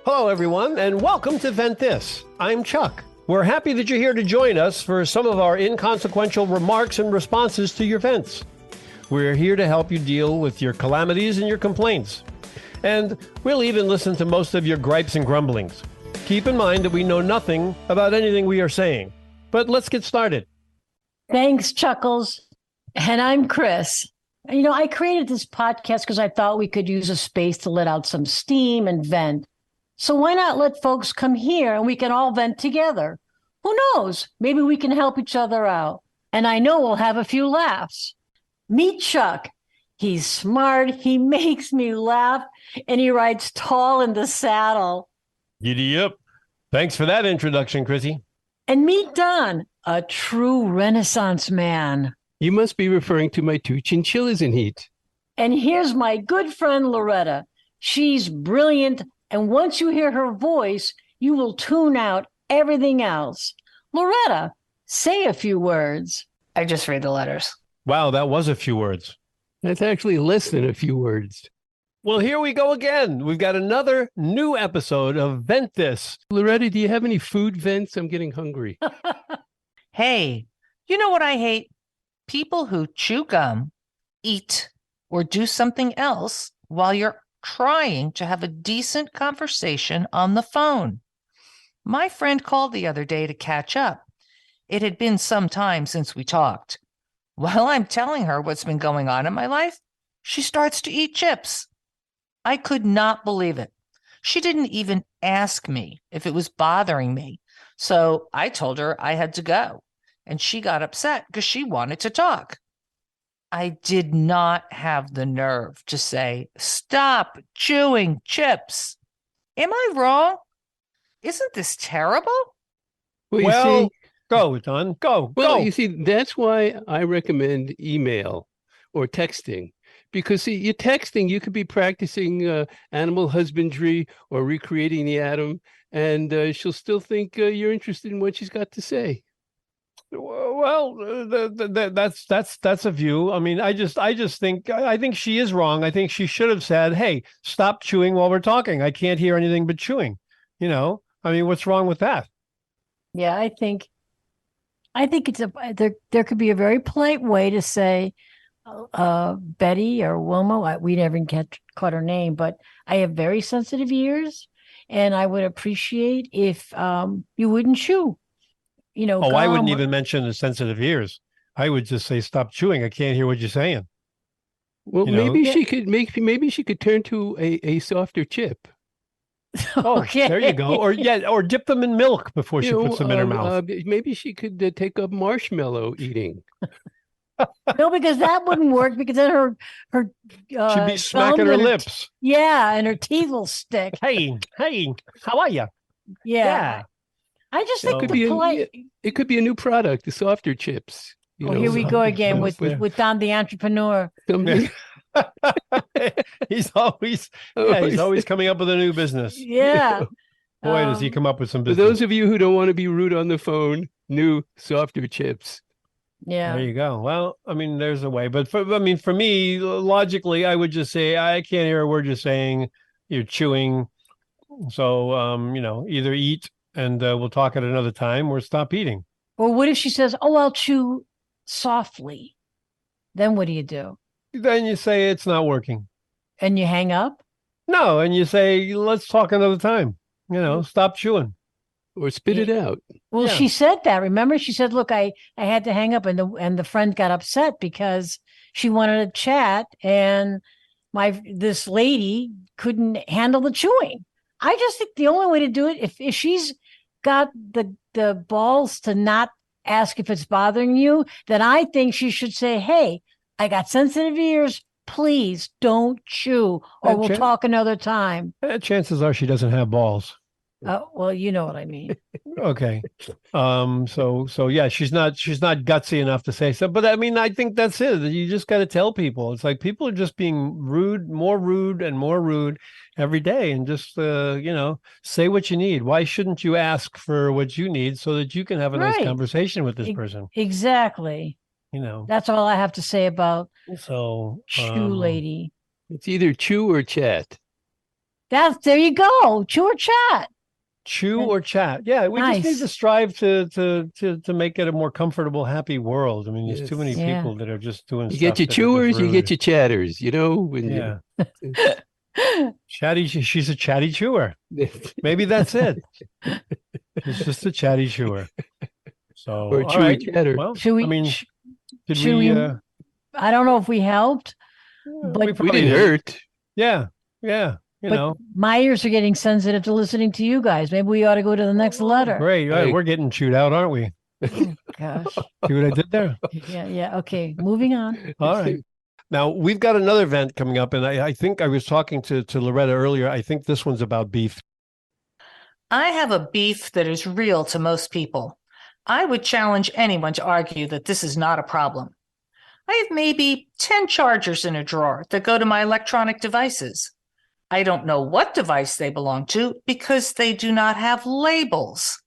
Hello, everyone, and welcome to Vent This. I'm Chuck. We're happy that you're here to join us for some of our inconsequential remarks and responses to your vents. We're here to help you deal with your calamities and your complaints. And we'll even listen to most of your gripes and grumblings. Keep in mind that we know nothing about anything we are saying. But let's get started. Thanks, Chuckles. And I'm Chris. I created this podcast because I thought we could use a space to let out some steam and vent. So why not let folks come here and we can all vent together? Who knows? Maybe we can help each other out. And I know we'll have a few laughs. Meet Chuck. He's smart. He makes me laugh. And he rides tall in the saddle. Giddy up. Thanks for that introduction, Chrissy. And meet Don, a true Renaissance man. You must be referring to my two chinchillas in heat. And here's my good friend Loretta. She's brilliant. And once you hear her voice, you will tune out everything else. Loretta, say a few words. I just read the letters. Wow, that was a few words. That's actually less than a few words. Well, here we go again. We've got another new episode of Vent This. Loretta, do you have any food vents? I'm getting hungry. Hey, you know what I hate? People who chew gum, eat, or do something else while you're trying to have a decent conversation on the phone. My friend called the other day to catch up. It had been some time since we talked. While I'm telling her what's been going on in my life, she starts to eat chips. I could not believe it. She didn't even ask me if it was bothering me. So I told her I had to go, and she got upset because she wanted to talk. I did not have the nerve to say, stop chewing chips. Am I wrong? Isn't this terrible? Well, you see, go, Don. Go. you see, that's why I recommend email or texting. Because, see, you're texting, you could be practicing animal husbandry or recreating the atom, and she'll still think you're interested in what she's got to say. Well, that's a view. I mean, I think she is wrong. I think she should have said, "Hey, stop chewing while we're talking. I can't hear anything but chewing." I mean, what's wrong with that? Yeah, I think it's there could be a very polite way to say, Betty or Wilma, we never caught her name, but I have very sensitive ears, and I would appreciate if you wouldn't chew. I wouldn't even mention the sensitive ears. I would just say, "Stop chewing. I can't hear what you're saying." Well, maybe she could turn to a softer chip. Okay. There you go. Or dip them in milk before she puts them in her mouth. Maybe she could take up marshmallow eating. No, because that wouldn't work, because then her she'd be smacking her lips. Yeah, and her teeth will stick. Hey, how are you? Yeah. I just think it could be a new product, the softer chips. Here we go again with Don the entrepreneur. He's always coming up with a new business. Yeah. Boy, does he come up with some business. For those of you who don't want to be rude on the phone, new softer chips. Yeah. There you go. Well, I mean, there's a way, but for me, logically, I would just say, I can't hear a word you're saying. You're chewing. So, either eat and we'll talk at another time, or stop eating. Or what if she says, "Oh, I'll chew softly"? Then what do you do? Then you say it's not working. And you hang up? No, and you say, "Let's talk another time." Stop chewing. Or spit it out. Well, she said that. Remember, she said, "Look, I had to hang up," and the friend got upset because she wanted to chat, and this lady couldn't handle the chewing. I just think the only way to do it, if she's got the balls to not ask if it's bothering you, then I think she should say, "Hey, I got sensitive ears. Please don't chew, or we'll talk another time." Chances are she doesn't have balls. Well, you know what I mean. Okay. So yeah, she's not gutsy enough to say so, but I mean, I think that's it. You just got to tell people. It's like people are just being more rude every day, and just say what you need. Why shouldn't you ask for what you need so that you can have a nice conversation with this person? Exactly. That's all I have to say about chew lady. It's either chew or chat. There you go. Chew or chat. Chew or chat. Yeah, we just need Nice. to strive to make it a more comfortable, happy world. I mean, there's too many Yes. Yeah. people that are just doing You stuff get your that are just chewers, you ruining get it. your chatters, when Yeah. Chatty, she's a chatty chewer. you Maybe that's it. She's just a chatty chewer. So, or a all chewy right. chatter. Well, Should we? I mean, did should we? we? I don't know if we helped, We but We probably didn't did. hurt. Yeah, yeah. You but know, my ears are getting sensitive to listening to you guys. Maybe we ought to go to the next letter. great. Hey. We're getting chewed out, aren't we? Oh, gosh. See what I did there? Yeah. Okay. Moving on. All right. Now we've got another event coming up, and I think I was talking to Loretta earlier. I think this one's about beef. I have a beef that is real to most people. I would challenge anyone to argue that this is not a problem. I have maybe 10 chargers in a drawer that go to my electronic devices. I don't know what device they belong to because they do not have labels.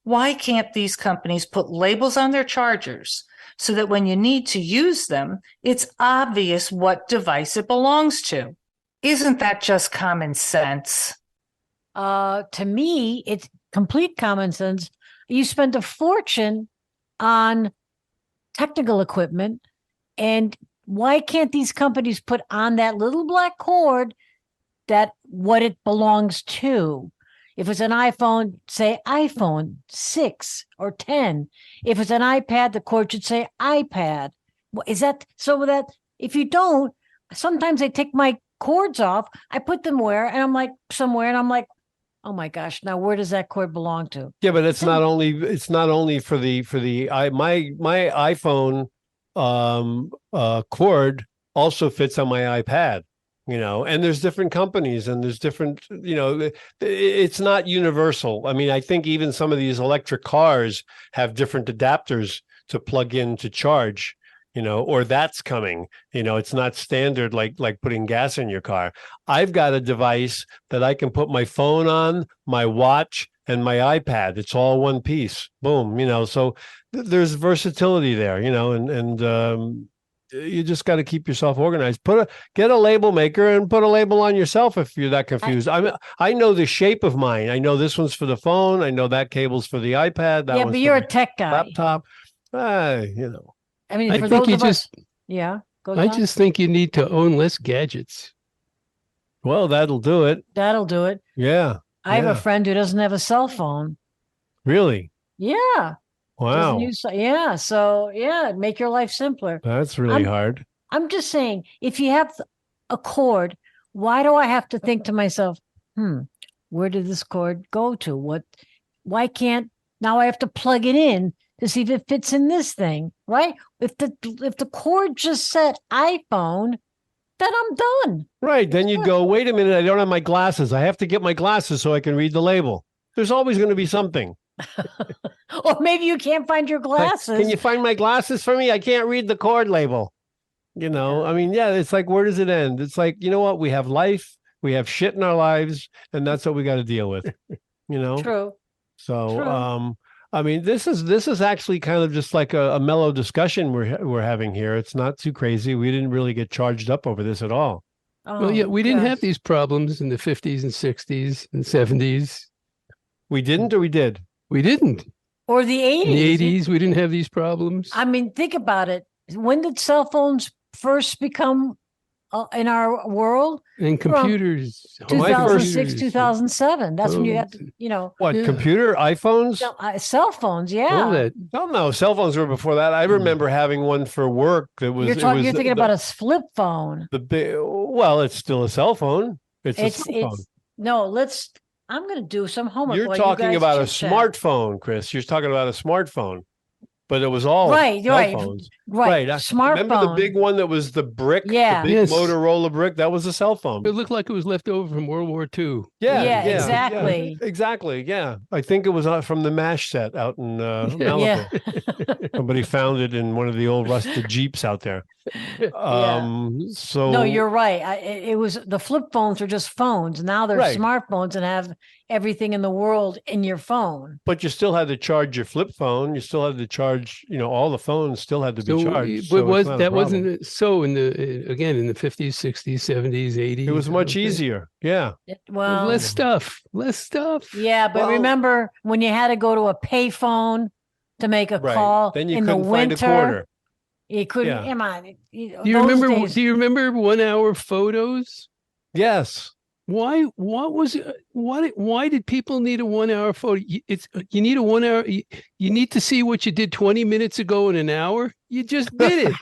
Why can't these companies put labels on their chargers so that when you need to use them, it's obvious what device it belongs to? Isn't that just common sense? To me, it's complete common sense. You spend a fortune on technical equipment, and why can't these companies put on that little black cord that what it belongs to? If it's an iPhone, say iPhone 6 or 10. If it's an iPad, the cord should say iPad. Is that so? That if you don't, sometimes I take my cords off, I put them where, and I'm like somewhere, and I'm like, oh my gosh, now where does that cord belong to? Yeah, but it's not only for my iPhone cord also fits on my iPad, and there's different companies and there's different, it's not universal. I mean, I think even some of these electric cars have different adapters to plug in to charge, or that's coming, it's not standard like putting gas in your car. I've got a device that I can put my phone on, my watch, and my iPad. It's all one piece. Boom, so there's versatility there, and you just got to keep yourself organized. Get a label maker and put a label on yourself if you're that confused. I know the shape of mine. I know this one's for the phone. I know that cable's for the iPad. That Yeah, one's but for you're a the tech guy. laptop. I mean, I for think those you of us, just yeah. Go I John. just think you need to own less gadgets. Well, that'll do it. That'll do it. Yeah. I have Yeah. a friend who doesn't have a cell phone. Really? Yeah. Wow. Yeah. So yeah, make your life simpler. That's really hard. I'm just saying, if you have a cord, why do I have to think to myself, where did this cord go to? Why can't now I have to plug it in to see if it fits in this thing, right? If the cord just said iPhone, then I'm done. Right. Then you'd go, wait a minute, I don't have my glasses. I have to get my glasses so I can read the label. There's always going to be something. Or maybe you can't find your glasses. Can you find my glasses for me? I can't read the cord label. I mean, yeah, it's like, where does it end? It's like, you know what? We have life, we have shit in our lives, and that's what we got to deal with, True. So, True. I mean, this is actually kind of just like a mellow discussion we're having here. It's not too crazy. We didn't really get charged up over this at all. Well, yeah, we didn't gosh. have these problems in the 50s and 60s and 70s. We didn't, or we did? We didn't. Or the 80s. In the 80s, we didn't have these problems. I mean, think about it. When did cell phones first become in our world? And computers. 2006, 2007. That's when you got, What, Yeah. computer, iPhones? cell phones. Yeah. All that. No, cell phones were before that. I remember having one for work that was. You're thinking about a flip phone. the big. Well, it's still a cell phone. It's a cell phone. No, I'm going to do some homework. You're while you talking guys about a chit-chat. smartphone, Chris. You're talking about a smartphone, but it was all Right, cell right, phones. right. Remember the Smartphone. big one that was the brick? Yeah. The big Yes. Motorola brick? That was a cell phone. It looked like it was left over from World War II. Yeah, exactly. Yeah, exactly. Yeah. I think it was from the MASH set out in Malibu. Yeah. Somebody found it in one of the old rusted Jeeps out there. So No, you're right. It was the flip phones are just phones. Now they're Right. smartphones and have everything in the world in your phone. but you still had to charge your flip phone. You still had to charge charge, all the phones still had to be So, charged. but So it's not a problem. wasn't so in the 50s, 60s, 70s, 80s. It was much okay? easier. Yeah. Well, Less stuff. yeah, but Well- remember when you had to go to a payphone to make a Right. call Then you in the couldn't find a winter? quarter. You couldn't. Yeah. Come on. Do you remember? Days, Do you remember 1 hour photos? Yes. Why? What was? Why did people need a 1 hour photo? You need a 1 hour. You need to see what you did 20 minutes ago in an hour. You just did it.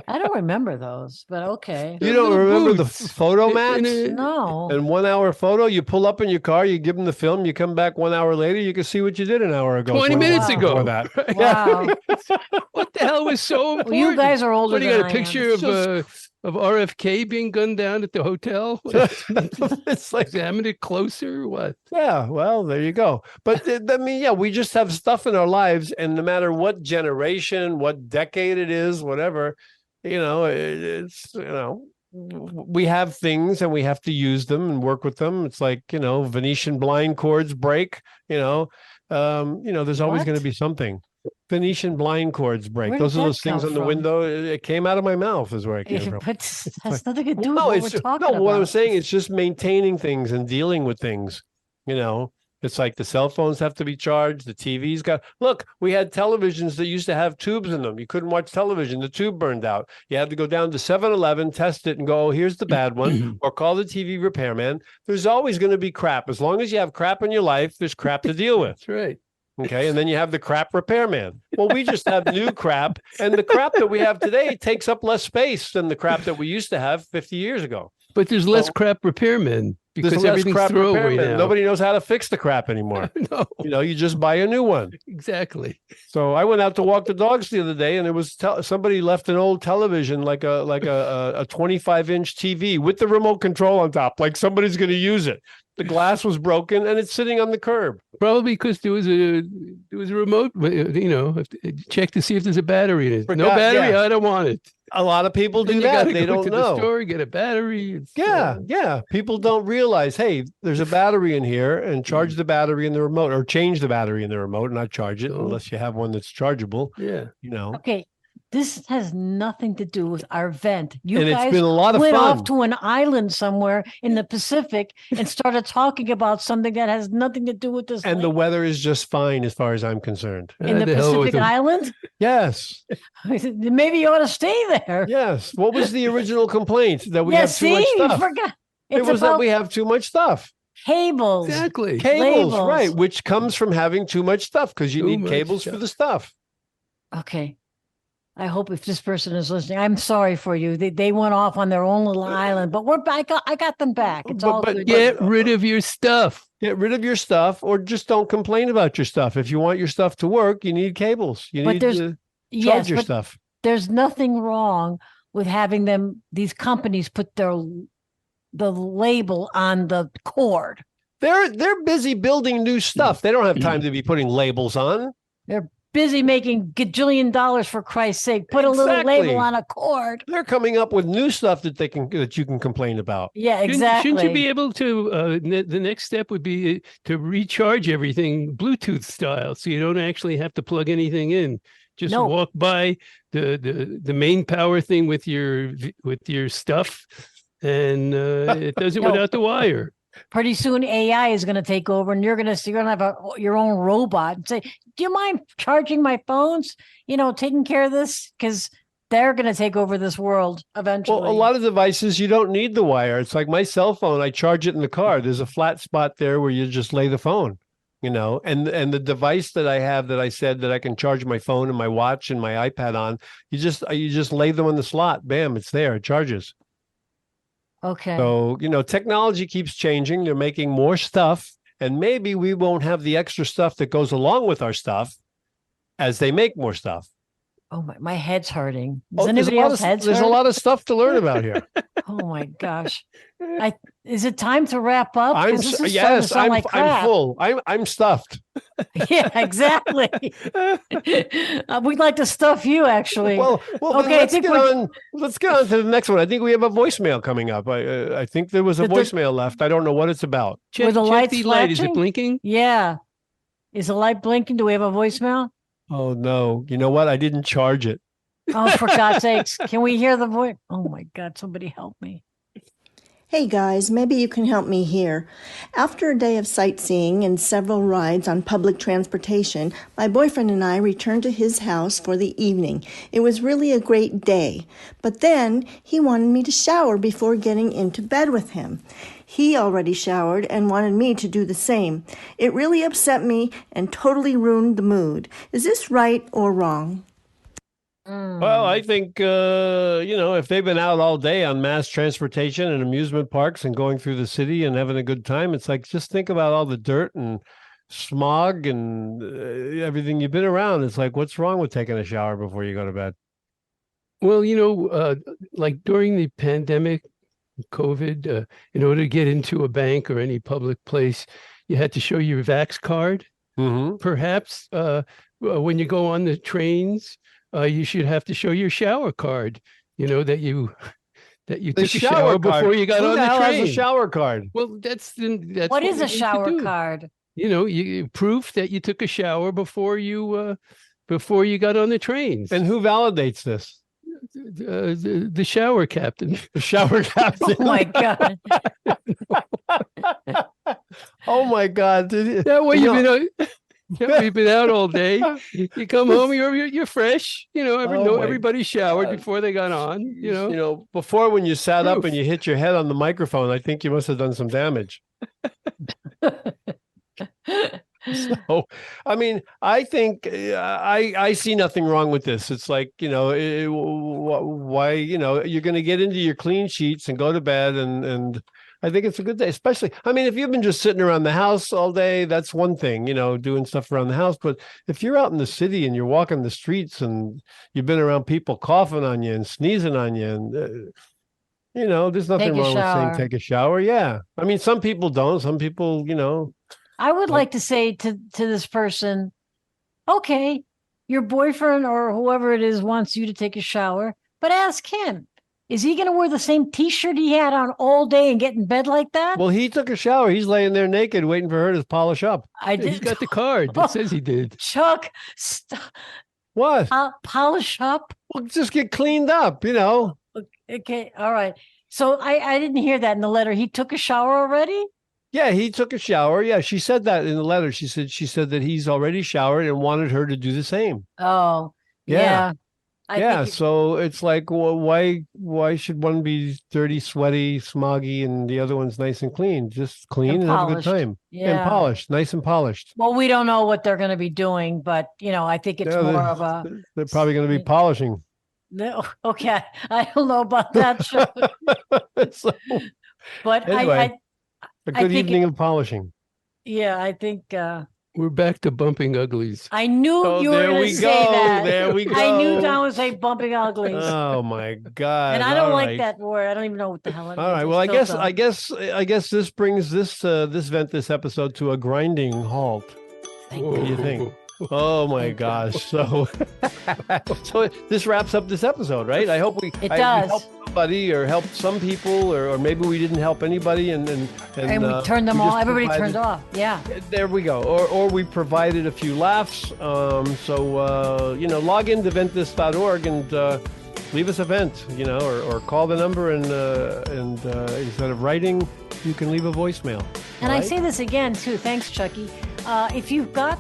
I don't remember those, but okay. You don't remember the Boots. photo In mats? a- No. And 1 hour photo, you pull up in your car, you give them the film, you come back 1 hour later, you can see what you did an hour ago. 20 minutes before ago. that. Wow. What the hell was so Well, important? you guys are older What, you than got a I picture am. of RFK being gunned down at the hotel? It's like, Examine it closer. Or what? yeah, well, there you go. But I mean, yeah, we just have stuff in our lives, and no matter what generation, what decade it is, whatever, it's we have things and we have to use them and work with them. It's like, Venetian blind cords break, there's always What? going to be something. Venetian blind cords break. Where did Those are that those things come on the from? window. It came out of my mouth is where it came from. But has nothing to do with No, what it's we're talking about. what I'm saying is just maintaining things and dealing with things. It's like the cell phones have to be charged. The TV's look, we had televisions that used to have tubes in them. You couldn't watch television. The tube burned out. You had to go down to 7-Eleven, test it and go, oh, here's the bad one, or call the TV repairman. There's always going to be crap. As long as you have crap in your life, there's crap to deal with. That's right. Okay. And then you have the crap repairman. Well, we just have new crap. And the crap that we have today takes up less space than the crap that we used to have 50 years ago. But there's less crap repairmen There's because less everything's crap throwaway repairman. now. Nobody knows how to fix the crap anymore. No, You just buy a new one. exactly. So I went out to walk the dogs the other day, and it was somebody left an old television, like a 25-inch TV with the remote control on top, like somebody's going to use it. The glass was broken, and it's sitting on the curb. Probably because there was a remote. Check to see if there's a battery in it. No Forgot, battery. yeah. I don't want it. A lot of people Then do you that. gotta They go don't to know. the store, get a battery. It's, Yeah. People don't realize, hey, there's a battery in here, and charge the battery in the remote, or change the battery in the remote, and not charge it Oh. unless you have one that's chargeable. yeah. Okay. This has nothing to do with our vent. You And it's guys been a lot of went fun. off to an island somewhere in the Pacific and started talking about something that has nothing to do with this. And the lake. weather is just fine as far as I'm concerned. in the The hell with Pacific them. Island, Yes. maybe you ought to stay there. Yes. What was the original complaint? That we Yeah, have too see, much you stuff. forgot. It It's was that about we have too much stuff. cables. Exactly. Cables, Labels. right? Which comes from having too much stuff because you Too need much cables for stuff. the stuff. Okay. I hope if this person is listening, I'm sorry for you. They went off on their own little island, but we're back. I got them back. It's But- all but good. Get rid of your stuff. Get rid of your stuff, or just don't complain about your stuff. If you want your stuff to work, you need cables. You But need there's- to charge yes, your but stuff. there's nothing wrong with having these companies put the label on the cord. They're busy building new stuff. They don't have time to be putting labels on. They're busy making gajillion dollars, for Christ's sake. Put a little Exactly. label on a cord. They're coming up with new stuff that you can complain about. Yeah, exactly. Shouldn't you be able to? The next step would be to recharge everything Bluetooth style, so you don't actually have to plug anything in. Just No. walk by the main power thing with your stuff, and it does it No. without the wire. Pretty soon AI is going to take over, and you're going to have your own robot and say, "Do you mind charging my phones? Taking care of this, because they're going to take over this world eventually." Well, a lot of devices, you don't need the wire. It's like my cell phone. I charge it in the car. There's a flat spot there where you just lay the phone, and the device that I have that I said that I can charge my phone and my watch and my iPad on, you just lay them in the slot. Bam, it's there. It charges. Okay. So, technology keeps changing. They're making more stuff, and maybe we won't have the extra stuff that goes along with our stuff as they make more stuff. Oh my head's hurting. Does Oh, there's a anybody lot else of, heads there's a hurt? lot of stuff to learn about here. Oh my gosh. Is it time to wrap up? 'Cause I'm this is starting to yes, sound like I'm crap. full. I'm stuffed. Yeah, exactly. We'd like to stuff you, actually. Well, Okay, then I think let's get on to the next one. I think we have a voicemail coming up. I think there was a The- voicemail left. I don't know what it's about. Check, Were the check lights the light. Is it flashing? blinking? Yeah. Is the light blinking? Do we have a voicemail? Oh, no. You know what? I didn't charge it. Oh, for God's sakes. Can we hear the voice? Oh, my God. Somebody help me. Hey guys, maybe you can help me here. After a day of sightseeing and several rides on public transportation, my boyfriend and I returned to his house for the evening. It was really a great day, but then he wanted me to shower before getting into bed with him. He already showered and wanted me to do the same. It really upset me and totally ruined the mood. Is this right or wrong? Well, I think, if they've been out all day on mass transportation and amusement parks and going through the city and having a good time, it's like, just think about all the dirt and smog and everything you've been around. It's like, what's wrong with taking a shower before you go to bed? Well, like during the pandemic, COVID, in order to get into a bank or any public place, you had to show your Vax card. Mm-hmm. Perhaps when you go on the trains, you should have to show your shower card. That you took a shower before you got on the train. Has a shower card? Well, that's what is a shower card? You proof that you took a shower before you got on the trains. And who validates this? The shower captain. The shower captain. Oh my God. Oh my God. That way you've been out all day. You come home, you're fresh. Everybody showered before they got on. Before, when you sat up and you hit your head on the microphone, I think you must have done some damage. So, I mean, I think I see nothing wrong with this. It's like, why, you're going to get into your clean sheets and go to bed. And I think it's a good day, especially, I mean, if you've been just sitting around the house all day, that's one thing, doing stuff around the house. But if you're out in the city and you're walking the streets and you've been around people coughing on you and sneezing on you and, there's nothing wrong with saying take a shower. Yeah. I mean, some people don't. Some people, I would like to say to this person, okay, your boyfriend or whoever it is wants you to take a shower, but ask him, is he going to wear the same T-shirt he had on all day and get in bed like that? Well, he took a shower. He's laying there naked waiting for her to polish up. He's got the card that says he did. Chuck, stop. What? Polish up? Well, just get cleaned up, Okay, all right. So I didn't hear that in the letter. He took a shower already? Yeah, he took a shower. Yeah, she said that in the letter. She said that he's already showered and wanted her to do the same. Oh, yeah. So it's like, well, why should one be dirty, sweaty, smoggy, and the other one's nice and clean? Just clean and have a good time. Yeah. And polished, nice and polished. Well, we don't know what they're going to be doing, but I think it's more of a. They're probably going to be polishing. No, okay, I don't know about that. So, but anyway, a good evening of polishing. Yeah, I think. We're back to bumping uglies. I knew you were going to say that. There we go. I knew Don would say bumping uglies. Oh my God! And I don't like that word. I don't even know what the hell it means. All right. Well, I guess this brings this episode to a grinding halt. What do you think? Oh my gosh! So this wraps up this episode, right? I hope we helped somebody or helped some people, or maybe we didn't help anybody, and we turned them all. Everybody turned off. Yeah. There we go. Or we provided a few laughs. Log into venthis.org and leave us a vent, or call the number and instead of writing, you can leave a voicemail. And I say this again too. Thanks, Chucky. If you've got,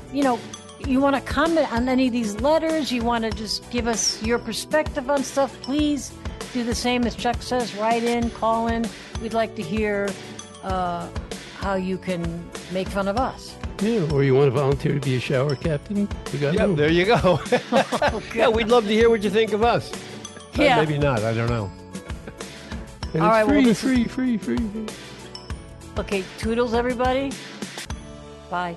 you want to comment on any of these letters, you want to just give us your perspective on stuff, please do the same as Chuck says. Write in, call in. We'd like to hear how you can make fun of us. Yeah, or you want to volunteer to be a shower captain? There you go. Yeah, we'd love to hear what you think of us. Yeah. Maybe not. I don't know. And all it's right, free. Okay, toodles, everybody. Bye.